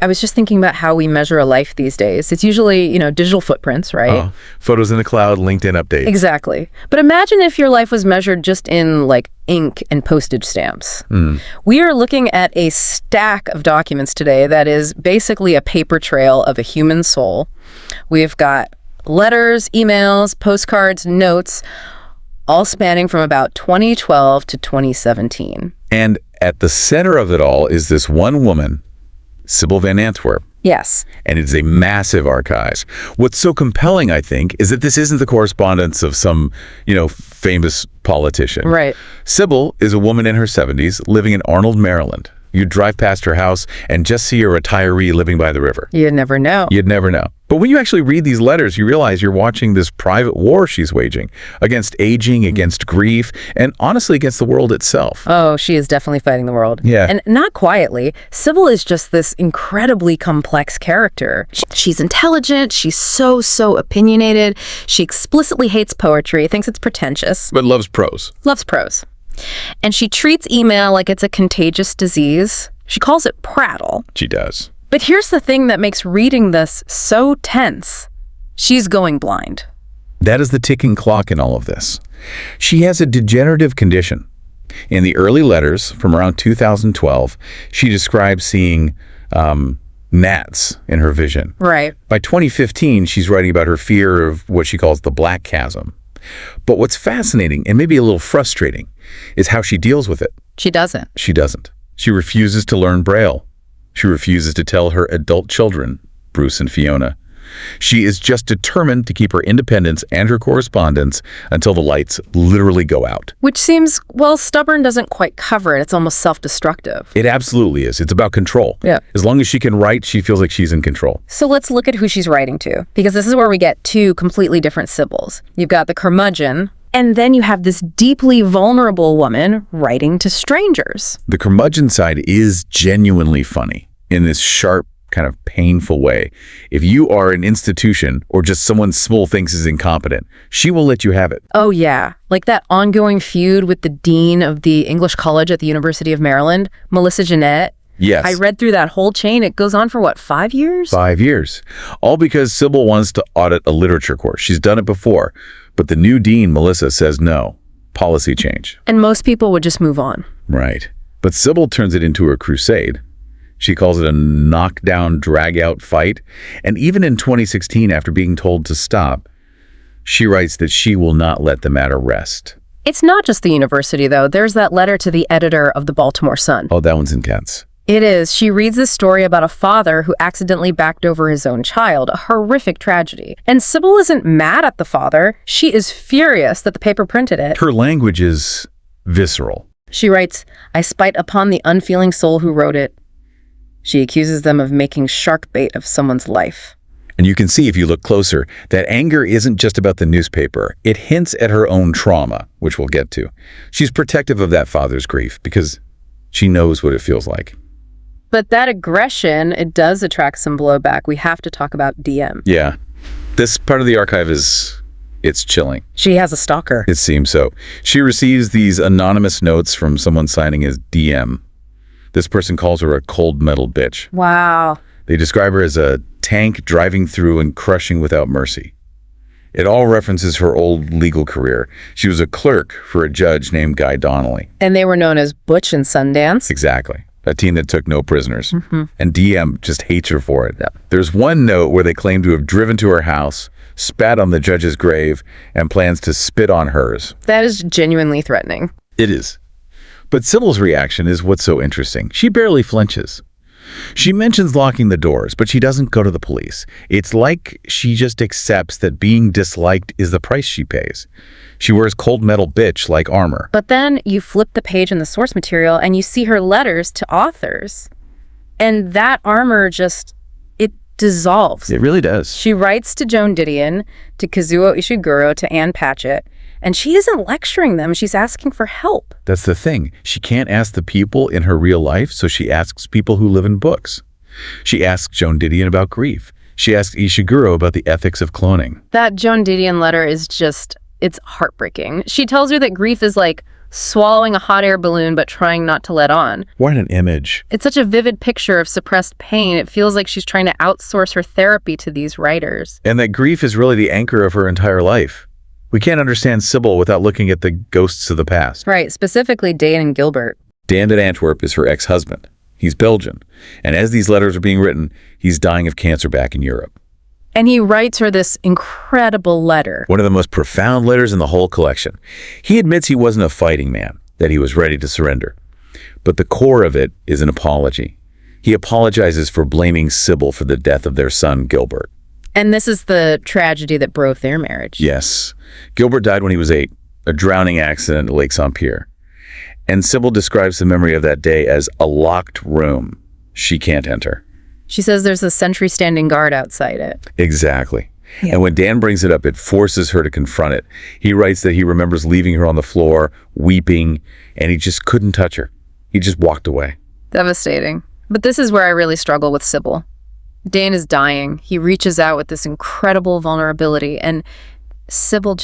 I was just thinking about how we measure a life these days. It's usually, digital footprints, right? Photos in the cloud, LinkedIn updates. Exactly. But imagine if your life was measured just in, ink and postage stamps. We are looking at a stack of documents today that is basically a paper trail of a human soul. We've got letters, emails, postcards, notes, all spanning from about 2012 to 2017. And at the center of it all is this one woman, Sybil Van Antwerp. Yes. And it's a massive archive. What's so compelling, I think, is that this isn't the correspondence of some, famous politician. Right. Sybil is a woman in her 70s living in Arnold, Maryland. You'd drive past her house and just see a retiree living by the river. You'd never know. You'd never know. But when you actually read these letters, you realize you're watching this private war she's waging against aging, against grief, and honestly against the world itself. Oh, she is definitely fighting the world. Yeah. And not quietly. Sybil is just this incredibly complex character. She's intelligent. She's so opinionated. She explicitly hates poetry, thinks it's pretentious. But loves prose. Loves prose. And she treats email like it's a contagious disease. She calls it prattle. She does. But here's the thing that makes reading this so tense. She's going blind. That is the ticking clock in all of this. She has a degenerative condition. In the early letters from around 2012, she describes seeing gnats in her vision. Right. By 2015, she's writing about her fear of what she calls the black chasm. But what's fascinating, and maybe a little frustrating, is how she deals with it. She doesn't. She doesn't. She refuses to learn Braille. She refuses to tell her adult children, Bruce and Fiona. She is just determined to keep her independence and her correspondence until the lights literally go out. Which seems, stubborn doesn't quite cover it. It's almost self-destructive. It absolutely is. It's about control. Yeah. As long as she can write, she feels like she's in control. So let's look at who she's writing to, because this is where we get two completely different Sybils. You've got the curmudgeon, and then you have this deeply vulnerable woman writing to strangers. The curmudgeon side is genuinely funny in this sharp, kind of painful way. If you are an institution or just someone Small thinks is incompetent, she will let you have it. Oh, yeah. Like that ongoing feud with the dean of the English College at the University of Maryland, Melissa Jeanette. Yes. I read through that whole chain. It goes on for, 5 years? 5 years. All because Sybil wants to audit a literature course. She's done it before. But the new dean, Melissa, says no. Policy change. And most people would just move on. Right. But Sybil turns it into a crusade. She calls it a knockdown, drag-out fight. And even in 2016, after being told to stop, she writes that she will not let the matter rest. It's not just the university, though. There's that letter to the editor of the Baltimore Sun. Oh, that one's intense. It is. She reads this story about a father who accidentally backed over his own child, a horrific tragedy. And Sybil isn't mad at the father. She is furious that the paper printed it. Her language is visceral. She writes, "I spite upon the unfeeling soul who wrote it." She accuses them of making shark bait of someone's life. And you can see, if you look closer, that anger isn't just about the newspaper. It hints at her own trauma, which we'll get to. She's protective of that father's grief because she knows what it feels like. But that aggression, it does attract some blowback. We have to talk about DM. Yeah. This part of the archive it's chilling. She has a stalker. It seems so. She receives these anonymous notes from someone signing as DM. This person calls her a cold metal bitch. Wow. They describe her as a tank driving through and crushing without mercy. It all references her old legal career. She was a clerk for a judge named Guy Donnelly. And they were known as Butch and Sundance. Exactly. A team that took no prisoners. Mm-hmm. And DM just hates her for it. Yeah. There's one note where they claim to have driven to her house, spat on the judge's grave, and plans to spit on hers. That is genuinely threatening. It is. But Sybil's reaction is what's so interesting. She barely flinches. She mentions locking the doors, but she doesn't go to the police. It's like she just accepts that being disliked is the price she pays. She wears cold metal bitch like armor. But then you flip the page in the source material and you see her letters to authors. And that armor it dissolves. It really does. She writes to Joan Didion, to Kazuo Ishiguro, to Ann Patchett, and she isn't lecturing them. She's asking for help. That's the thing. She can't ask the people in her real life, so she asks people who live in books. She asks Joan Didion about grief. She asks Ishiguro about the ethics of cloning. That Joan Didion letter is it's heartbreaking. She tells her that grief is like swallowing a hot air balloon but trying not to let on. What an image. It's such a vivid picture of suppressed pain. It feels like she's trying to outsource her therapy to these writers. And that grief is really the anchor of her entire life. We can't understand Sybil without looking at the ghosts of the past. Right, specifically Dan and Gilbert. Dan Van Antwerp is her ex-husband. He's Belgian. And as these letters are being written, he's dying of cancer back in Europe. And he writes her this incredible letter. One of the most profound letters in the whole collection. He admits he wasn't a fighting man, that he was ready to surrender. But the core of it is an apology. He apologizes for blaming Sybil for the death of their son, Gilbert. And this is the tragedy that broke their marriage. Yes. Gilbert died when he was 8, a drowning accident at Lake Saint-Pierre. And Sybil describes the memory of that day as a locked room she can't enter. She says there's a sentry standing guard outside it. Exactly. Yeah. And when Dan brings it up, it forces her to confront it. He writes that he remembers leaving her on the floor, weeping, and he just couldn't touch her. He just walked away. Devastating. But this is where I really struggle with Sybil. Dan is dying. He reaches out with this incredible vulnerability, and Sybil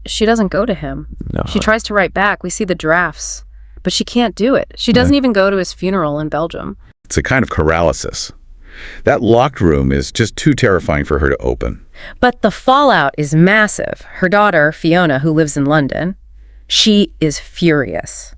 she doesn't go to him. No. She tries to write back. We see the drafts, but she can't do it. She doesn't even go to his funeral in Belgium. It's a kind of paralysis. That locked room is just too terrifying for her to open. But the fallout is massive. Her daughter, Fiona, who lives in London, she is furious.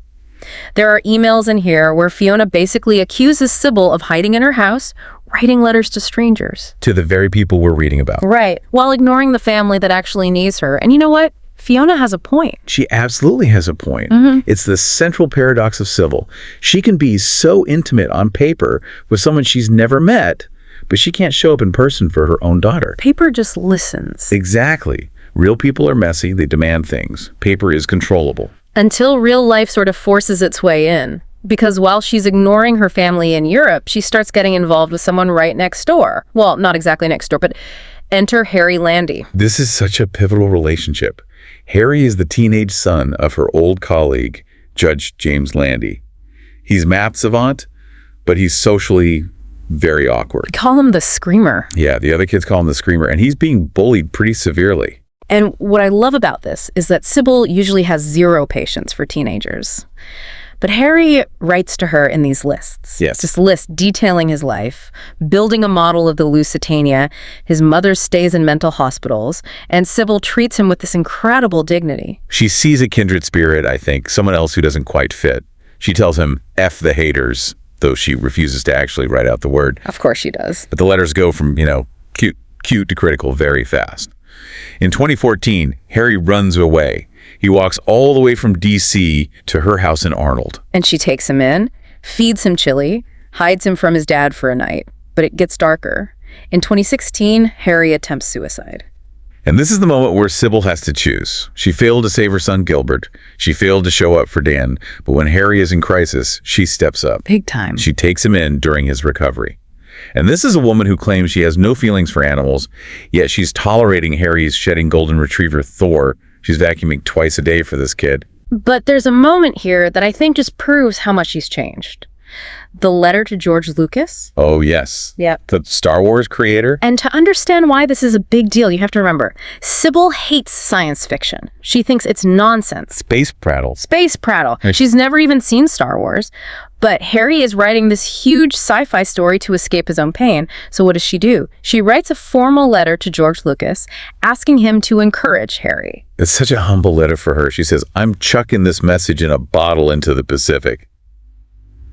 There are emails in here where Fiona basically accuses Sybil of hiding in her house, writing letters to strangers. To the very people we're reading about. Right, while ignoring the family that actually needs her. And you know what? Fiona has a point. She absolutely has a point. It's the central paradox of Sybil. She can be so intimate on paper with someone she's never met, but she can't show up in person for her own daughter. Paper just listens. Exactly. Real people are messy. They demand things. Paper is controllable. Until real life sort of forces its way in. Because while she's ignoring her family in Europe, she starts getting involved with someone right next door. Well, not exactly next door, but enter Harry Landy. This is such a pivotal relationship. Harry is the teenage son of her old colleague, Judge James Landy. He's math savant, but he's socially very awkward. Call him the Screamer. Yeah, the other kids call him the Screamer, and he's being bullied pretty severely. And what I love about this is that Sybil usually has zero patience for teenagers. But Harry writes to her in these lists. Yes. Just lists detailing his life, building a model of the Lusitania, his mother stays in mental hospitals, and Sybil treats him with this incredible dignity. She sees a kindred spirit, I think, someone else who doesn't quite fit. She tells him, F the haters, though she refuses to actually write out the word. Of course she does. But the letters go from, cute to critical very fast. In 2014, Harry runs away. He walks all the way from D.C. to her house in Arnold. And she takes him in, feeds him chili, hides him from his dad for a night. But it gets darker. In 2016, Harry attempts suicide. And this is the moment where Sybil has to choose. She failed to save her son Gilbert. She failed to show up for Dan. But when Harry is in crisis, she steps up. Big time. She takes him in during his recovery. And this is a woman who claims she has no feelings for animals, yet she's tolerating Harry's shedding golden retriever Thor. She's vacuuming twice a day for this kid. But there's a moment here that I think just proves how much she's changed. The letter to George Lucas. Oh, yes. Yep. The Star Wars creator. And to understand why this is a big deal, you have to remember, Sybil hates science fiction. She thinks it's nonsense. Space prattle. Space prattle. She's never even seen Star Wars. But Harry is writing this huge sci-fi story to escape his own pain. So what does she do? She writes a formal letter to George Lucas asking him to encourage Harry. It's such a humble letter for her. She says, I'm chucking this message in a bottle into the Pacific.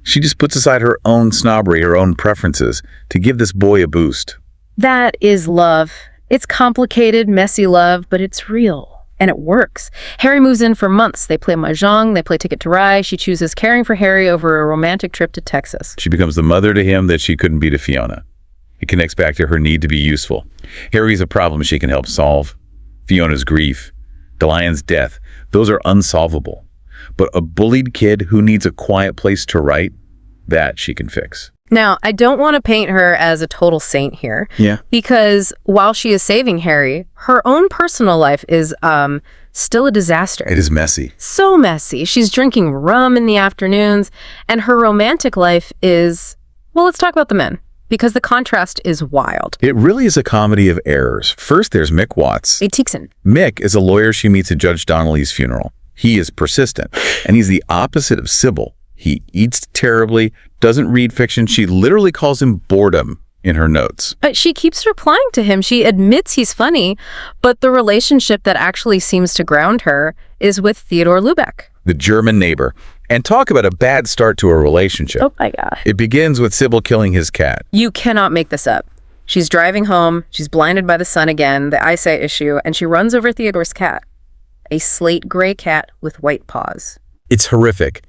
She just puts aside her own snobbery, her own preferences, to give this boy a boost. That is love. It's complicated, messy love, but it's real. And it works. Harry moves in for months. They play mahjong, they play Ticket to Ride. She chooses caring for Harry over a romantic trip to Texas. She becomes the mother to him that she couldn't be to Fiona. It connects back to her need to be useful. Harry's a problem she can help solve. Fiona's grief, the lion's death, those are unsolvable. But a bullied kid who needs a quiet place to write, that she can fix. Now, I don't want to paint her as a total saint here. Yeah. Because while she is saving Harry, her own personal life is still a disaster. It is messy. So messy. She's drinking rum in the afternoons, and her romantic life is, well, let's talk about the men, because the contrast is wild. It really is a comedy of errors. First, there's Mick Watts. Tixon. Mick is a lawyer she meets at Judge Donnelly's funeral. He is persistent, and he's the opposite of Sybil. He eats terribly, doesn't read fiction. She literally calls him boredom in her notes. But she keeps replying to him. She admits he's funny, but the relationship that actually seems to ground her is with Theodore Lubeck, The German neighbor. And talk about a bad start to a relationship. Oh my God. It begins with Sybil killing his cat. You cannot make this up. She's driving home, she's blinded by the sun again, the eyesight issue, and she runs over Theodore's cat, a slate gray cat with white paws. It's horrific,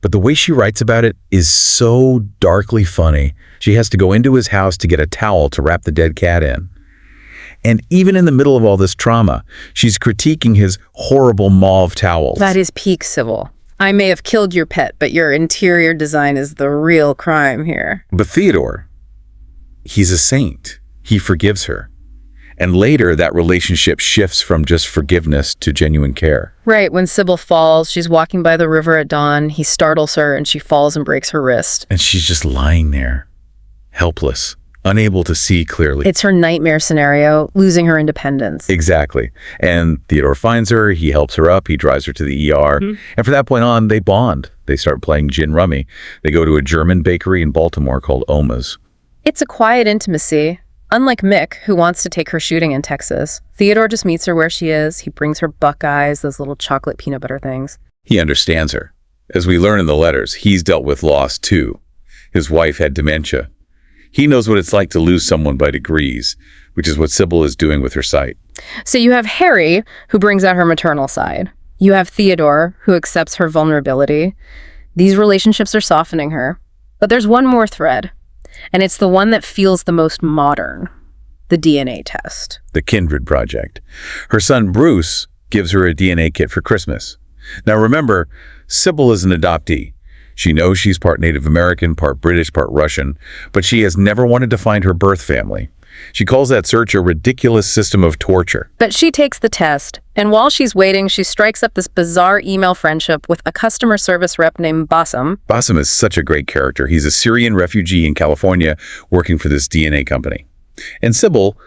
but the way she writes about it is so darkly funny. She has to go into his house to get a towel to wrap the dead cat in. And even in the middle of all this trauma, she's critiquing his horrible mauve towels. That is peak Sybil. I may have killed your pet, but your interior design is the real crime here. But Theodore, he's a saint. He forgives her. And later, that relationship shifts from just forgiveness to genuine care. Right, when Sybil falls, she's walking by the river at dawn, he startles her, and she falls and breaks her wrist. And she's just lying there, helpless, unable to see clearly. It's her nightmare scenario, losing her independence. Exactly. And Theodore finds her, he helps her up, he drives her to the ER. And from that point on, they bond. They start playing gin rummy. They go to a German bakery in Baltimore called Oma's. It's a quiet intimacy. Unlike Mick, who wants to take her shooting in Texas, Theodore just meets her where she is. He brings her Buckeyes, those little chocolate peanut butter things. He understands her. As we learn in the letters, he's dealt with loss too. His wife had dementia. He knows what it's like to lose someone by degrees, which is what Sybil is doing with her sight. So you have Harry, who brings out her maternal side. You have Theodore, who accepts her vulnerability. These relationships are softening her. But there's one more thread, and it's the one that feels the most modern, the DNA test. The Kindred Project. Her son Bruce gives her a DNA kit for Christmas. Now remember, Sybil is an adoptee. She knows she's part Native American, part British, part Russian, but she has never wanted to find her birth family. She calls that search a ridiculous system of torture. But she takes the test, and while she's waiting, she strikes up this bizarre email friendship with a customer service rep named Bassem. Bassem is such a great character. He's a Syrian refugee in California working for this DNA company. And Sybil,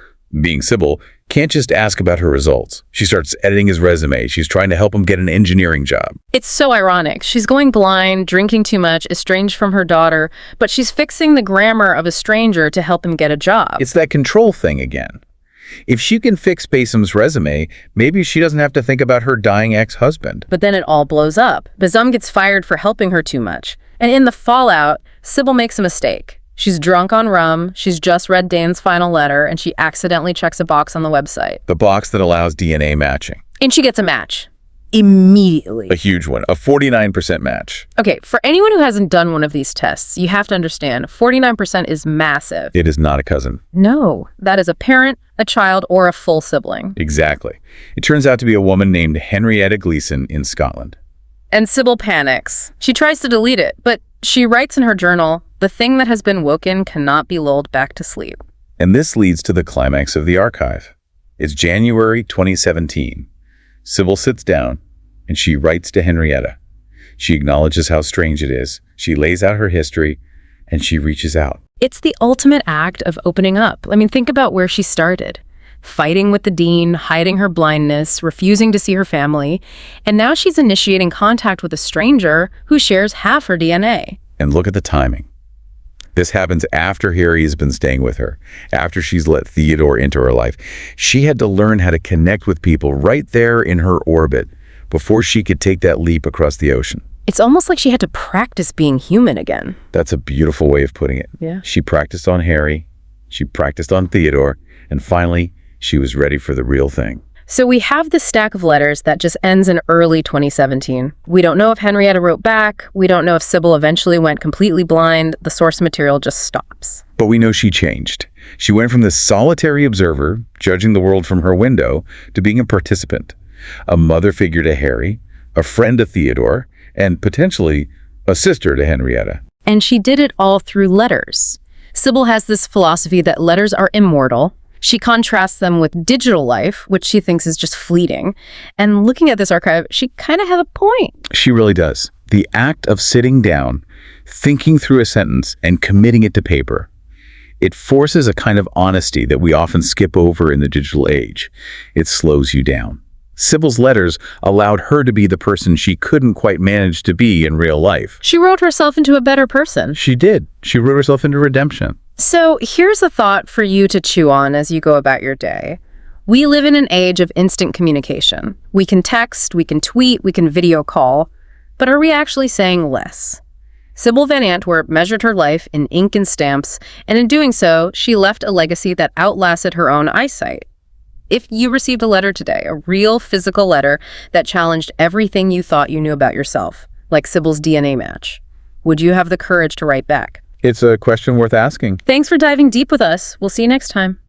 being Sybil, can't just ask about her results. She starts editing his resume. She's trying to help him get an engineering job. It's so ironic. She's going blind, drinking too much, estranged from her daughter, but she's fixing the grammar of a stranger to help him get a job. It's that control thing again. If she can fix Bassem's resume, maybe she doesn't have to think about her dying ex-husband. But then it all blows up. Bassem gets fired for helping her too much. And in the fallout, Sybil makes a mistake. She's drunk on rum, she's just read Dan's final letter, and she accidentally checks a box on the website. The box that allows DNA matching. And she gets a match. Immediately. A huge one, a 49% match. Okay, for anyone who hasn't done one of these tests, you have to understand, 49% is massive. It is not a cousin. No, that is a parent, a child, or a full sibling. Exactly. It turns out to be a woman named Henrietta Gleason in Scotland. And Sybil panics. She tries to delete it, but she writes in her journal, "The thing that has been woken cannot be lulled back to sleep." And this leads to the climax of the archive. It's January 2017. Sybil sits down and she writes to Henrietta. She acknowledges how strange it is. She lays out her history and she reaches out. It's the ultimate act of opening up. I mean, think about where she started. Fighting with the dean, hiding her blindness, refusing to see her family, and now she's initiating contact with a stranger who shares half her DNA. And look at the timing. This happens after Harry has been staying with her, after she's let Theodore into her life. She had to learn how to connect with people right there in her orbit before she could take that leap across the ocean. It's almost like she had to practice being human again. That's a beautiful way of putting it. Yeah. She practiced on Harry, she practiced on Theodore, and finally, she was ready for the real thing. So we have this stack of letters that just ends in early 2017. We don't know if Henrietta wrote back. We don't know if Sybil eventually went completely blind. The source material just stops. But we know she changed. She went from this solitary observer, judging the world from her window, to being a participant, a mother figure to Harry, a friend to Theodore, and potentially a sister to Henrietta. And she did it all through letters. Sybil has this philosophy that letters are immortal. She contrasts them with digital life, which she thinks is just fleeting. And looking at this archive, she kind of has a point. She really does. The act of sitting down, thinking through a sentence, and committing it to paper, it forces a kind of honesty that we often skip over in the digital age. It slows you down. Sybil's letters allowed her to be the person she couldn't quite manage to be in real life. She wrote herself into a better person. She did. She wrote herself into redemption. So here's a thought for you to chew on as you go about your day. We live in an age of instant communication. We can text, we can tweet, we can video call, but are we actually saying less? Sybil Van Antwerp measured her life in ink and stamps, and in doing so, she left a legacy that outlasted her own eyesight. If you received a letter today, a real physical letter that challenged everything you thought you knew about yourself, like Sybil's DNA match, would you have the courage to write back? It's a question worth asking. Thanks for diving deep with us. We'll see you next time.